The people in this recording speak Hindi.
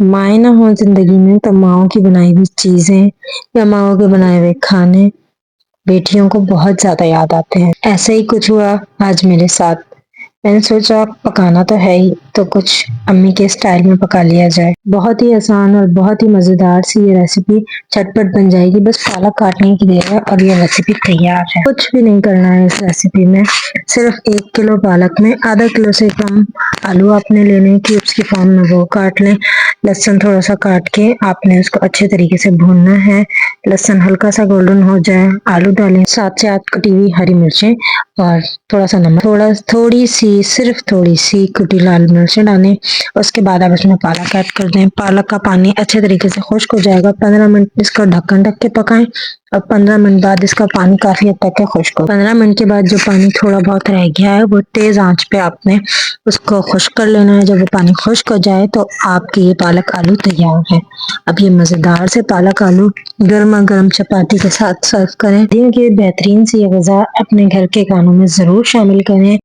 माएँ ना हों ज़िंदगी में तो माँओं की बनाई हुई चीज़ें या माँओं के बनाए हुए खाने बेटियों को बहुत ज़्यादा याद आते हैं। ऐसा ही कुछ हुआ आज मेरे साथ। मैंने सोचा पकाना तो है ही, तो कुछ अम्मी के स्टाइल में पका लिया जाए। बहुत ही आसान और बहुत ही मज़ेदार सी ये रेसिपी झटपट बन जाएगी। बस पालक काटने की देर है और ये रेसिपी तैयार है। कुछ भी नहीं करना है इस रेसिपी में। सिर्फ 1 किलो पालक में आधा किलो से कम आलू आपने लेने हैं, क्यूब्स की फॉर्म में वो काट लें। लहसुन थोड़ा-सा काट के आपने उसको अच्छे तरीके से भूनना है। लहसुन हल्का सा गोल्डन हो जाए, आलू डालें, 7 से 8 कटी हुई हरी मिर्चें और थोड़ा-सा नमक, थोड़ी-सी सिर्फ थोड़ी-सी कुटी लाल मिर्चें डालें। उसके बाद आप इसमें पालक ऐड कर दें। पालक का पानी अच्छे तरीके से खुश्क हो जाएगा। 15 मिनट इसका ढक्कन ढक के पकाएं और 15 मिनट बाद इसका पानी काफ़ी हद तक के खुश्क हो। 15 मिनट के बाद जो पानी थोड़ा बहुत रह गया है, वो तेज़ आँच पे आपने उसको खुश्क कर लेना है। जब वो पानी खुश्क हो जाए तो आपके ये पालक आलू तैयार है। अब ये मज़ेदार से पालक आलू गरमा-गरम चपाती के साथ सर्व करें। दिन की बेहतरीन सी ये ग़िज़ा अपने घर के खानों में ज़रूर शामिल करें।